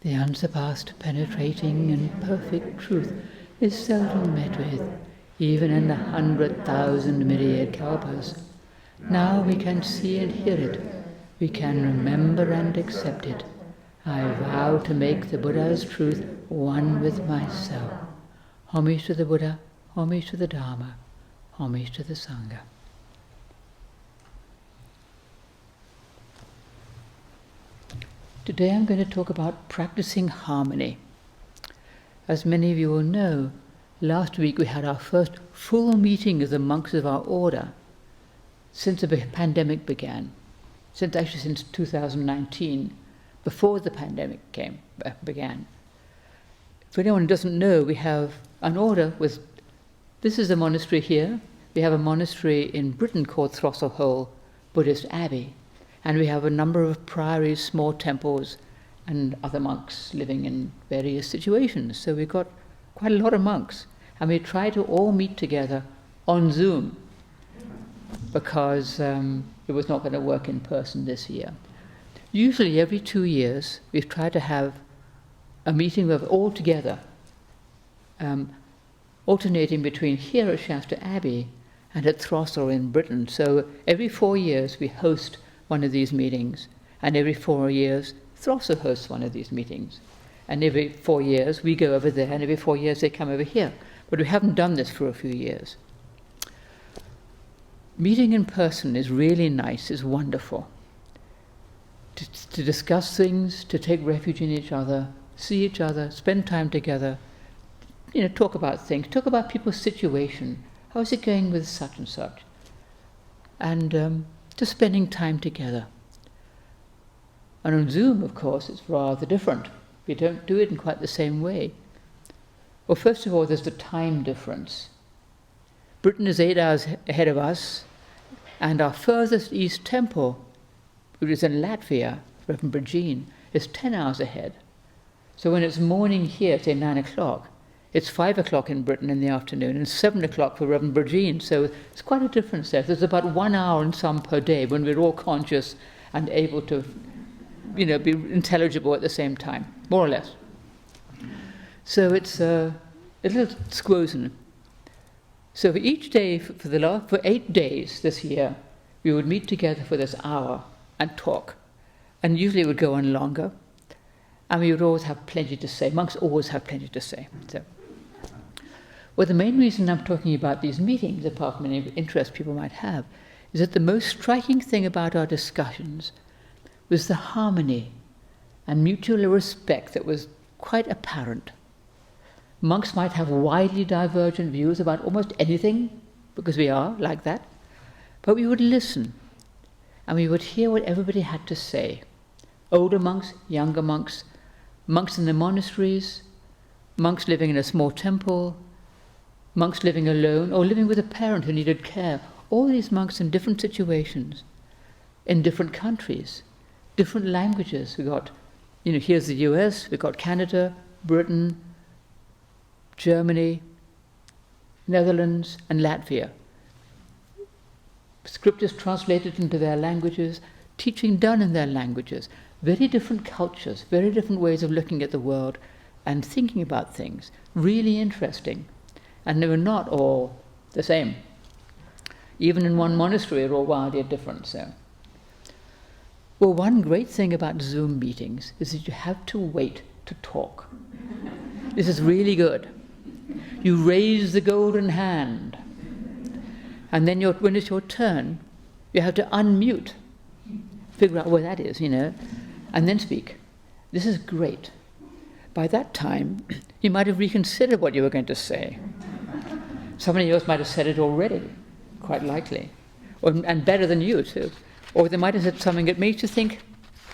The unsurpassed, penetrating and perfect truth is seldom met with, even in the 100,000 myriad kalpas. Now we can see and hear it. We can remember and accept it. I vow to make the Buddha's truth one with myself. Homage to the Buddha, homage to the Dharma, homage to the Sangha. Today I'm going to talk about practicing harmony. As many of you will know, last week we had our first full meeting of the monks of our order since the pandemic began, since 2019, before the pandemic began. For anyone who doesn't know, we have an order with, this is a monastery here, we have a monastery in Britain called Shasta Buddhist Abbey, and we have a number of priories, small temples, and other monks living in various situations. So we've got quite a lot of monks, and we try to all meet together on Zoom, because it was not going to work in person this year. Usually every 2 years, we try to have a meeting of all together, alternating between here at Shasta Abbey and at Throstle in Britain. So every 4 years we host one of these meetings, and every 4 years Throstle hosts one of these meetings. And every 4 years we go over there, and every 4 years they come over here. But we haven't done this for a few years. Meeting in person is really nice, is wonderful. To discuss things, to take refuge in each other, see each other, spend time together, talk about things, talk about people's situation. How is it going with such and such? And just spending time together. And on Zoom, of course, it's rather different. We don't do it in quite the same way. Well, first of all, there's the time difference. Britain is 8 hours ahead of us, and our furthest east temple, which is in Latvia, Reverend Brigitte, is 10 hours ahead. So when it's morning here, say 9 o'clock, it's 5 o'clock in Britain in the afternoon, and 7 o'clock for Reverend Brigitte. So it's quite a difference there. There's about 1 hour and some per day when we're all conscious and able to, be intelligible at the same time, more or less. So it's a little squozen. So for each day, for 8 days this year, we would meet together for this hour and talk. And usually it would go on longer. And we would always have plenty to say. Monks always have plenty to say. So, well, the main reason I'm talking about these meetings, apart from any interest people might have, is that the most striking thing about our discussions was the harmony and mutual respect that was quite apparent. Monks might have widely divergent views about almost anything, because we are like that, but we would listen, and we would hear what everybody had to say. Older monks, younger monks, monks in the monasteries, monks living in a small temple, monks living alone, or living with a parent who needed care. All these monks in different situations, in different countries, different languages. We got, here's the US, we've got Canada, Britain, Germany, Netherlands, and Latvia. Scriptures translated into their languages, teaching done in their languages. Very different cultures, very different ways of looking at the world and thinking about things. Really interesting. And they were not all the same. Even in one monastery, they're all wildly different. So, well, one great thing about Zoom meetings is that you have to wait to talk. This is really good. You raise the golden hand, and then when it's your turn, you have to unmute, figure out where that is, and then speak. This is great. By that time, you might have reconsidered what you were going to say. Somebody else might have said it already, quite likely, and better than you too. Or they might have said something that makes you think,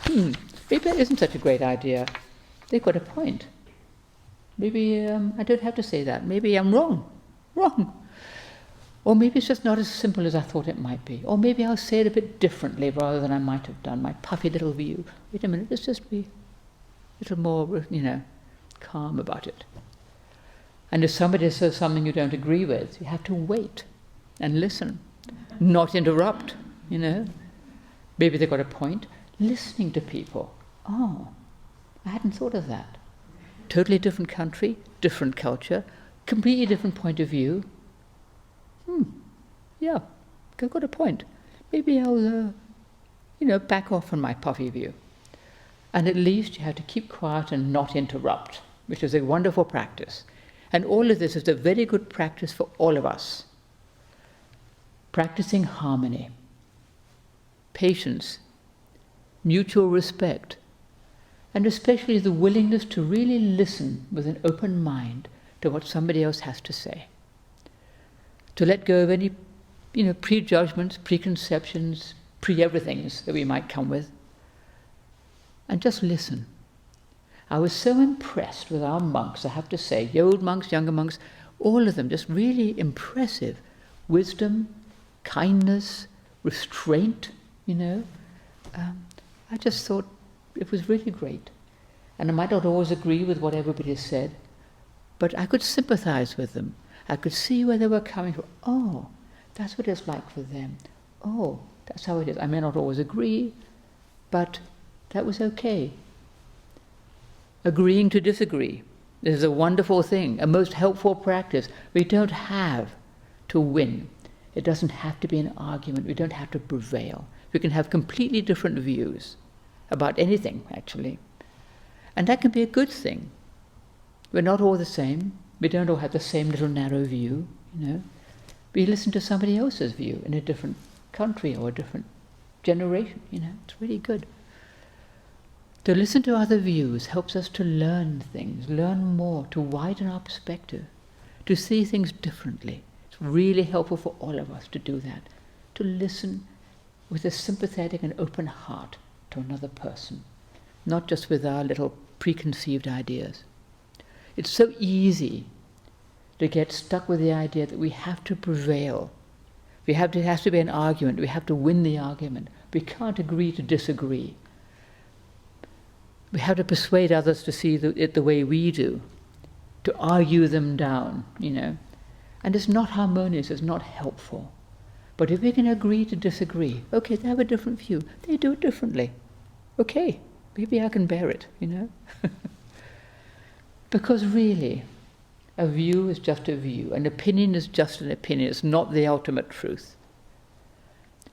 maybe that isn't such a great idea. They've got a point. Maybe I don't have to say that. Maybe I'm wrong. Or maybe it's just not as simple as I thought it might be. Or maybe I'll say it a bit differently rather than I might have done, my puffy little view. Wait a minute, let's just be a little more, calm about it. And if somebody says something you don't agree with, you have to wait and listen, not interrupt, Maybe they've got a point. Listening to people. Oh, I hadn't thought of that. Totally different country, different culture, completely different point of view. Yeah, I've got a point. Maybe I'll, back off from my puffy view. And at least you have to keep quiet and not interrupt, which is a wonderful practice. And all of this is a very good practice for all of us. Practicing harmony, patience, mutual respect, and especially the willingness to really listen with an open mind to what somebody else has to say. To let go of any, prejudgments, preconceptions, pre-everythings that we might come with, and just listen. I was so impressed with our monks, I have to say, the old monks, younger monks, all of them, just really impressive. Wisdom, kindness, restraint, I just thought it was really great. And I might not always agree with what everybody said, but I could sympathize with them. I could see where they were coming from. Oh, that's what it's like for them. Oh, that's how it is. I may not always agree, but that was okay. Agreeing to disagree. This is a wonderful thing, a most helpful practice. We don't have to win. It doesn't have to be an argument. We don't have to prevail. We can have completely different views about anything, actually. And that can be a good thing. We're not all the same. We don't all have the same little narrow view, We listen to somebody else's view in a different country or a different generation, It's really good. To listen to other views helps us to learn things, learn more, to widen our perspective, to see things differently. It's really helpful for all of us to do that, to listen with a sympathetic and open heart to another person, not just with our little preconceived ideas. It's so easy to get stuck with the idea that we have to prevail. It has to be an argument. We have to win the argument. We can't agree to disagree. We have to persuade others to see it the way we do, to argue them down, And it's not harmonious, it's not helpful. But if we can agree to disagree, okay, they have a different view, they do it differently. Okay, maybe I can bear it, Because really, a view is just a view, an opinion is just an opinion, it's not the ultimate truth.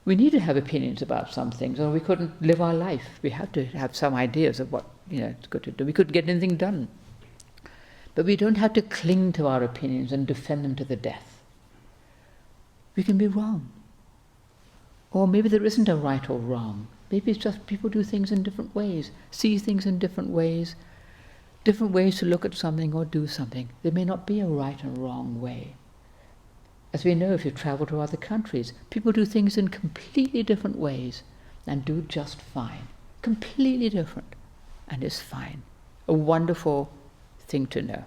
We need to have opinions about some things, or we couldn't live our life. We have to have some ideas of what it's good to do. We couldn't get anything done. But we don't have to cling to our opinions and defend them to the death. We can be wrong. Or maybe there isn't a right or wrong. Maybe it's just people do things in different ways, see things in different ways to look at something or do something. There may not be a right and wrong way. As we know, if you travel to other countries, people do things in completely different ways and do just fine. Completely different, and it's fine. A wonderful thing to know.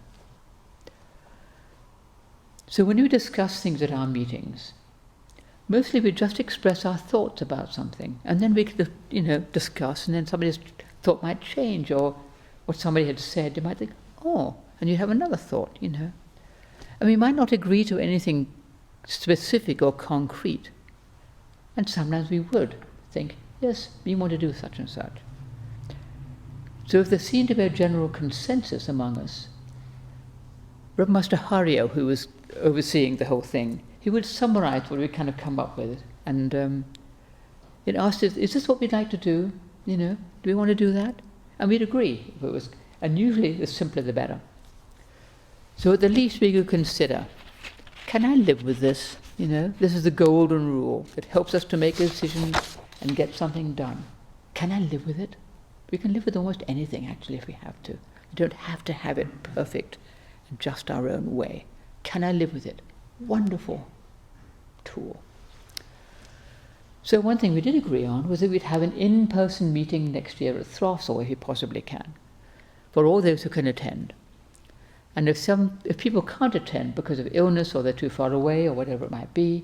So when we discuss things at our meetings, mostly we just express our thoughts about something, and then we discuss, and then somebody's thought might change, or what somebody had said, you might think, oh, and you have another thought, And we might not agree to anything specific or concrete. And sometimes we would think, yes, we want to do such and such. So if there seemed to be a general consensus among us, Rev. Master Hario, who was overseeing the whole thing, he would summarize what we kind of come up with. And it asked us, is this what we'd like to do? Do we want to do that? And we'd agree. If it was, and usually the simpler the better. So at the least we could consider, can I live with this? This is the golden rule. It helps us to make a decision and get something done. Can I live with it? We can live with almost anything, actually, if we have to. We don't have to have it perfect and just our own way. Can I live with it? Wonderful tool. So one thing we did agree on was that we'd have an in-person meeting next year at Throstle, if we possibly can, for all those who can attend. And if people can't attend because of illness or they're too far away or whatever it might be,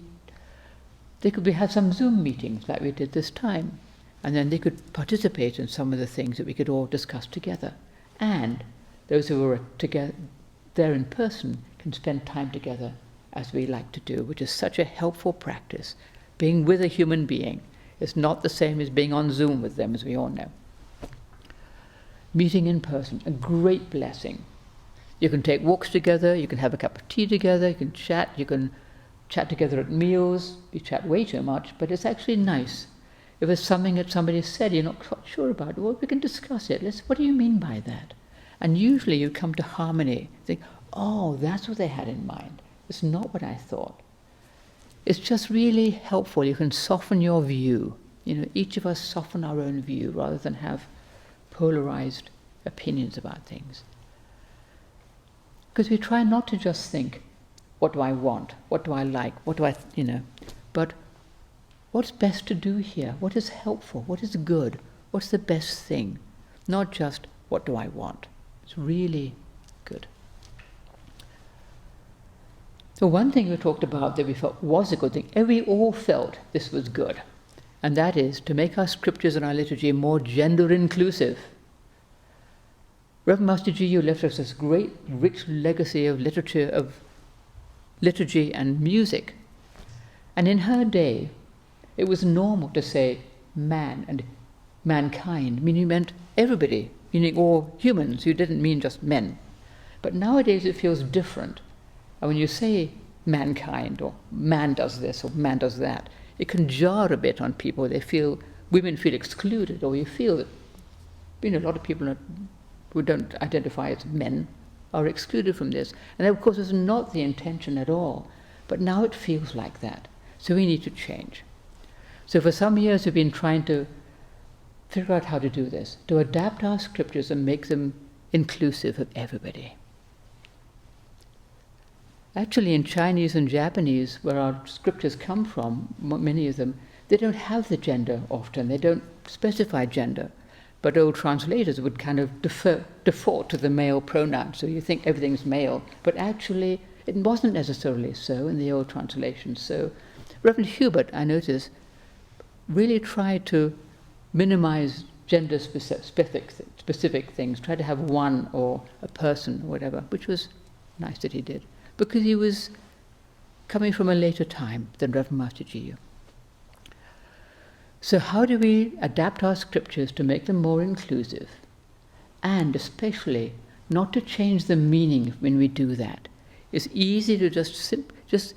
they could have some Zoom meetings like we did this time. And then they could participate in some of the things that we could all discuss together. And those who were together there in person can spend time together as we like to do, which is such a helpful practice. Being with a human being is not the same as being on Zoom with them, as we all know. meeting in person, a great blessing. You can take walks together, you can have a cup of tea together, you can chat together at meals. We chat way too much, but it's actually nice. If there's something that somebody said you're not quite sure about, well, we can discuss it. What do you mean by that? And usually you come to harmony. Think, oh, that's what they had in mind. It's not what I thought. It's just really helpful. You can soften your view. Each of us soften our own view rather than have polarized opinions about things. Because we try not to just think, what do I want? What do I like? But what's best to do here? What is helpful? What is good? What's the best thing? Not just, what do I want? It's really good. So one thing we talked about that we felt was a good thing, and we all felt this was good, and that is to make our scriptures and our liturgy more gender inclusive. Reverend Master Jiyu left us this great, rich legacy of literature, of liturgy and music. And in her day, it was normal to say man and mankind, meaning you meant everybody, meaning all humans. You didn't mean just men. But nowadays it feels different. And when you say mankind, or man does this, or man does that, it can jar a bit on people. Women feel excluded, or you feel that, a lot of people who don't identify as men are excluded from this. And that, of course, is not the intention at all. But now it feels like that. So we need to change. So for some years we've been trying to figure out how to do this, to adapt our scriptures and make them inclusive of everybody. Actually, in Chinese and Japanese, where our scriptures come from, many of them, they don't have the gender often. They don't specify gender. But old translators would kind of default to the male pronoun, so you think everything's male. But actually, it wasn't necessarily so in the old translations. So Reverend Hubert, I noticed, really tried to minimize gender-specific things, tried to have one or a person or whatever, which was nice that he did, because he was coming from a later time than Reverend Master Jiyu. So how do we adapt our scriptures to make them more inclusive, and especially not to change the meaning when we do that? It's easy to just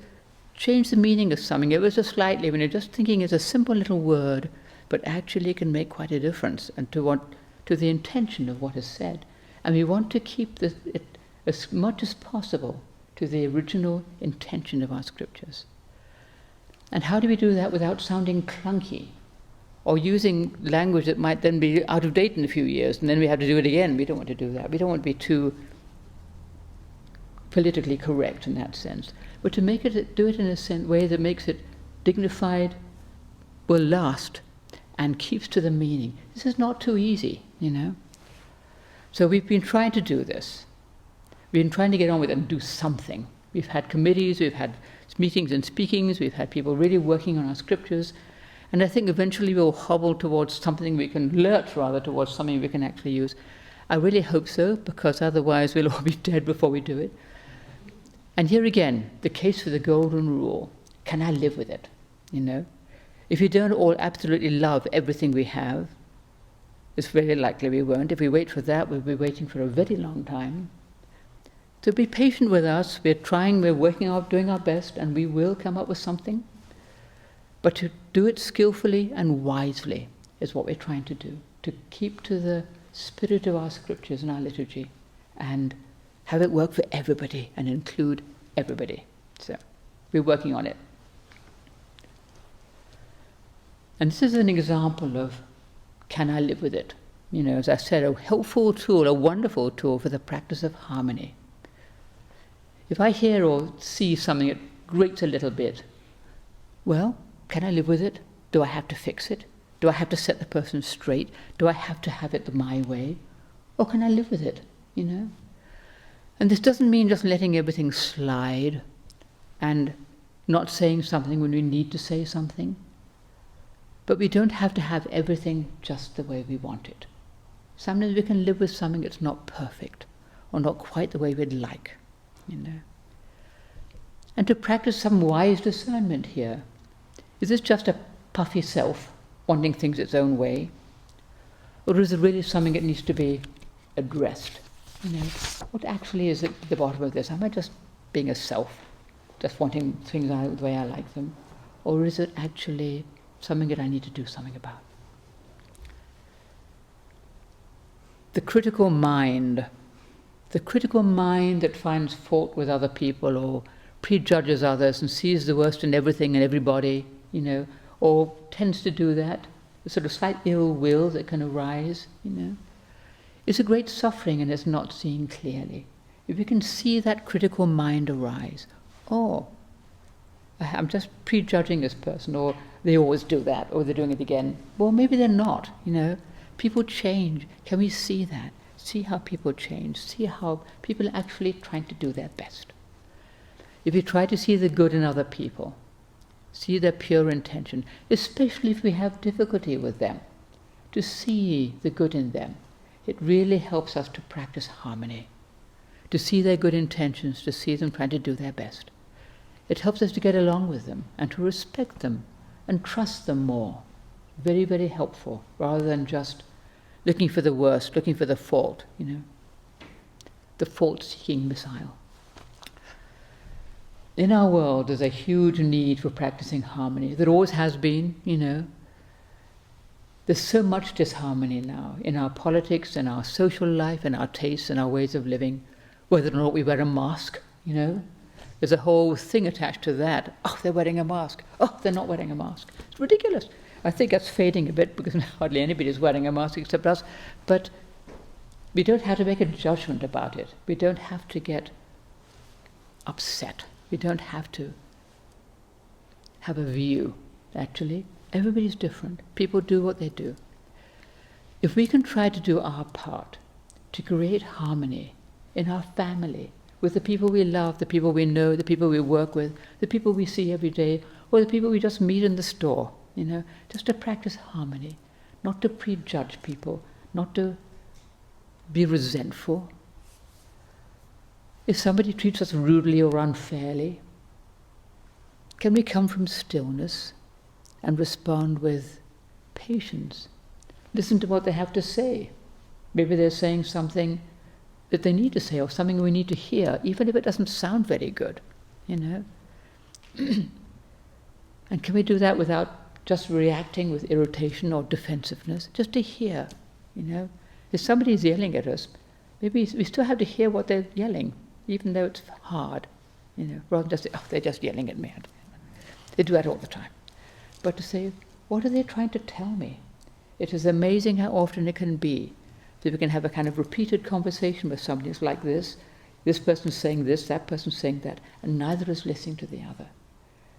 change the meaning of something ever so slightly when you're just thinking it's a simple little word, but actually it can make quite a difference and to the intention of what is said. And we want to keep it as much as possible to the original intention of our scriptures. And how do we do that without sounding clunky, or using language that might then be out of date in a few years, and then we have to do it again? We don't want to do that. We don't want to be too politically correct in that sense, but to do it in a way that makes it dignified, will last, and keeps to the meaning. This is not too easy, So we've been trying to do this. We've been trying to get on with it and do something. We've had committees, we've had meetings and speakings, we've had people really working on our scriptures, and I think eventually we'll hobble towards something towards something we can actually use. I really hope so, because otherwise we'll all be dead before we do it. And here again, the case for the golden rule. Can I live with it? If you don't all absolutely love everything we have, it's very likely we won't. If we wait for that, we'll be waiting for a very long time. So be patient with us. We're working out, doing our best, and we will come up with something. But to do it skillfully and wisely is what we're trying to do, to keep to the spirit of our scriptures and our liturgy, and have it work for everybody and include everybody. So we're working on it. And this is an example of, can I live with it? As I said, a helpful tool, a wonderful tool for the practice of harmony. If I hear or see something that grates a little bit, well, can I live with it? Do I have to fix it? Do I have to set the person straight? Do I have to have it my way? Or can I live with it, And this doesn't mean just letting everything slide and not saying something when we need to say something. But we don't have to have everything just the way we want it. Sometimes we can live with something that's not perfect, or not quite the way we'd like, And to practice some wise discernment here. Is this just a puffy self wanting things its own way? Or is it really something that needs to be addressed. What actually is at the bottom of this? Am I just being a self, just wanting things out the way I like them? Or is it actually something that I need to do something about? The critical mind that finds fault with other people or prejudges others and sees the worst in everything and everybody, or tends to do that, the sort of slight ill will that can arise, is a great suffering and is not seen clearly. If you can see that critical mind arise, I'm just prejudging this person, or they always do that, or they're doing it again. Well, maybe they're not, People change. Can we see that? See how people change. See how people are actually trying to do their best. If you try to see the good in other people, see their pure intention, especially if we have difficulty with them, to see the good in them, it really helps us to practice harmony. To see their good intentions, to see them trying to do their best. It helps us to get along with them and to respect them and trust them more. Very, very helpful, rather than just looking for the worst, looking for the fault, the fault-seeking missile. In our world, there's a huge need for practicing harmony. There always has been, There's so much disharmony now in our politics, in our social life, in our tastes, in our ways of living, whether or not we wear a mask, There's a whole thing attached to that. Oh, they're wearing a mask. Oh, they're not wearing a mask. It's ridiculous. I think that's fading a bit because hardly anybody is wearing a mask except us. But we don't have to make a judgment about it. We don't have to get upset. We don't have to have a view, actually. Everybody's different. People do what they do. If we can try to do our part to create harmony in our family, with the people we love, the people we know, the people we work with, the people we see every day, or the people we just meet in the store, just to practice harmony, not to prejudge people, not to be resentful. If somebody treats us rudely or unfairly, can we come from stillness and respond with patience? Listen to what they have to say. Maybe they're saying something that they need to say, or something we need to hear, even if it doesn't sound very good, And can we do that without just reacting with irritation or defensiveness? Just to hear, If somebody's yelling at us, maybe we still have to hear what they're yelling, even though it's hard, rather than just say, oh, they're just yelling at me. They do that all the time. But to say, what are they trying to tell me? It is amazing how often it can be that we can have a kind of repeated conversation with somebody who's like this person's saying this, that person's saying that, and neither is listening to the other.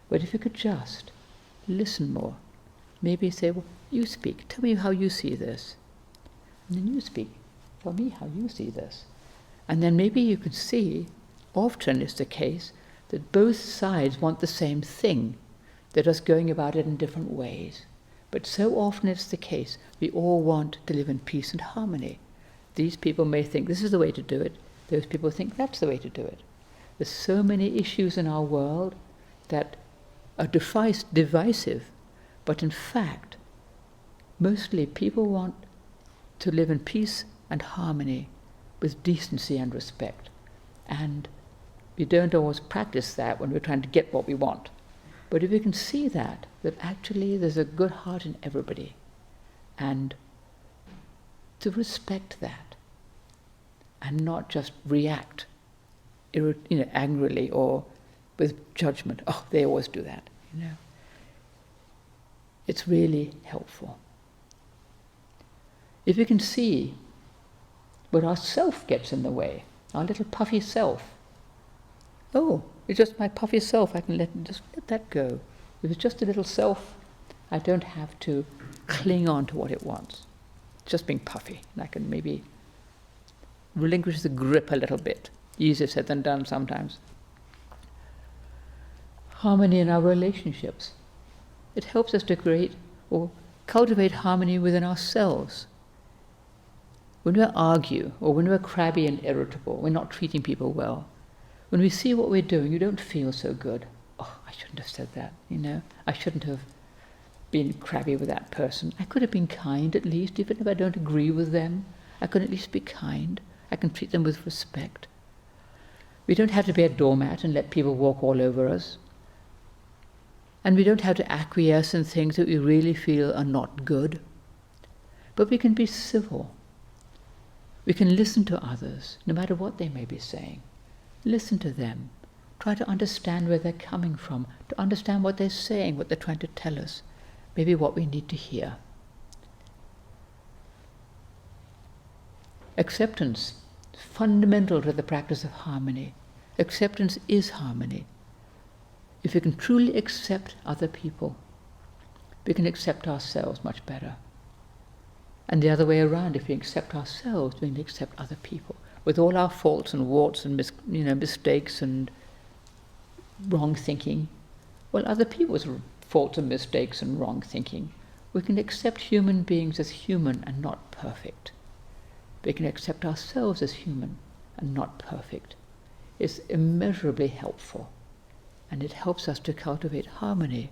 But if you could just listen more, maybe say, well, you speak, tell me how you see this. And then you speak, tell me how you see this. And then maybe you could see, often it's the case, that both sides want the same thing. They're just going about it in different ways. But so often it's the case, we all want to live in peace and harmony. These people may think this is the way to do it. Those people think that's the way to do it. There's so many issues in our world that are divisive, but in fact, mostly people want to live in peace and harmony with decency and respect. And we don't always practice that when we're trying to get what we want. But if you can see that actually there's a good heart in everybody, and to respect that, and not just react, angrily or with judgment. Oh, they always do that, It's really helpful. If you can see when our self gets in the way, our little puffy self. Oh, it's just my puffy self. I can let that go. If it's just a little self, I don't have to cling on to what it wants. It's just being puffy, and I can maybe relinquish the grip a little bit. Easier said than done sometimes. Harmony in our relationships. It helps us to create or cultivate harmony within ourselves. When we argue, or when we're crabby and irritable, we're not treating people well, when we see what we're doing, you don't feel so good. Oh, I shouldn't have said that, I shouldn't have been crabby with that person. I could have been kind at least, even if I don't agree with them. I can at least be kind. I can treat them with respect. We don't have to be a doormat and let people walk all over us. And we don't have to acquiesce in things that we really feel are not good. But we can be civil. We can listen to others, no matter what they may be saying. Listen to them. Try to understand where they're coming from, to understand what they're saying, what they're trying to tell us, maybe what we need to hear. Acceptance, fundamental to the practice of harmony. Acceptance is harmony. If we can truly accept other people, we can accept ourselves much better. And the other way around, if we accept ourselves, we can accept other people. With all our faults and warts and mistakes and wrong thinking, well, other people's faults and mistakes and wrong thinking, we can accept human beings as human and not perfect. We can accept ourselves as human and not perfect. It's immeasurably helpful, and it helps us to cultivate harmony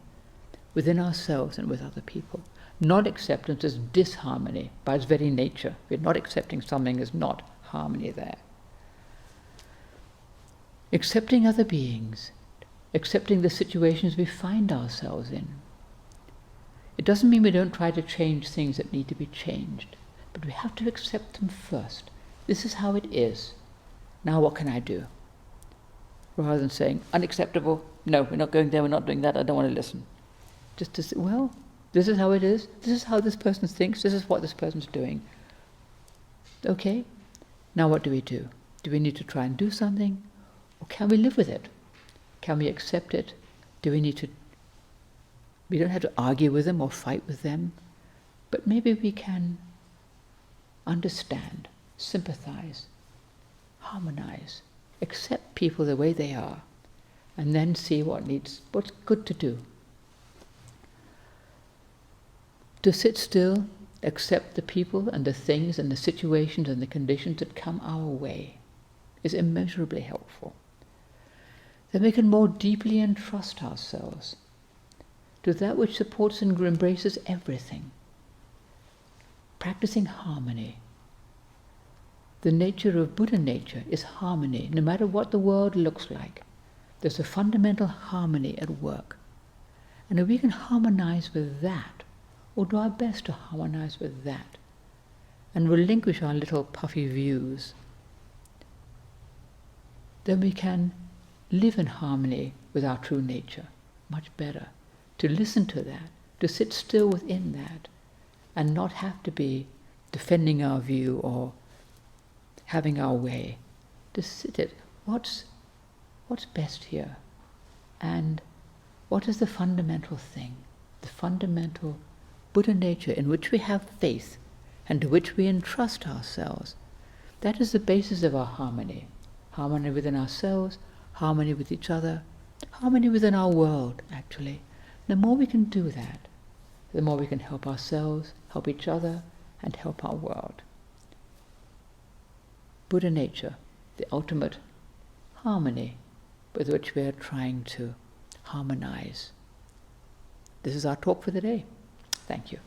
within ourselves and with other people. Non-acceptance is disharmony by its very nature. We're not accepting something, there's not harmony there. Accepting other beings, accepting the situations we find ourselves in. It doesn't mean we don't try to change things that need to be changed, but we have to accept them first. This is how it is. Now what can I do? Rather than saying, unacceptable, no, we're not going there, we're not doing that, I don't want to listen. Just to say, well, this is how it is, this is how this person thinks, this is what this person's doing. Okay, now what do we do? Do we need to try and do something? Or can we live with it? Can we accept it? Do we need to... We don't have to argue with them or fight with them, but maybe we can understand, sympathize, harmonize, accept people the way they are, and then see what's good to do. To sit still, accept the people and the things and the situations and the conditions that come our way is immeasurably helpful. Then we can more deeply entrust ourselves to that which supports and embraces everything. Practicing harmony. The nature of Buddha nature is harmony, no matter what the world looks like. There's a fundamental harmony at work. And if we can harmonize with that, or do our best to harmonize with that, and relinquish our little puffy views, then we can live in harmony with our true nature much better. To listen to that, to sit still within that, and not have to be defending our view or having our way. To sit it, what's best here? And what is the fundamental thing, the fundamental Buddha nature in which we have faith and to which we entrust ourselves? That is the basis of our harmony. Harmony within ourselves, harmony with each other, harmony within our world, actually. The more we can do that, the more we can help ourselves, help each other, and help our world. Buddha nature, the ultimate harmony with which we are trying to harmonize. This is our talk for the day. Thank you.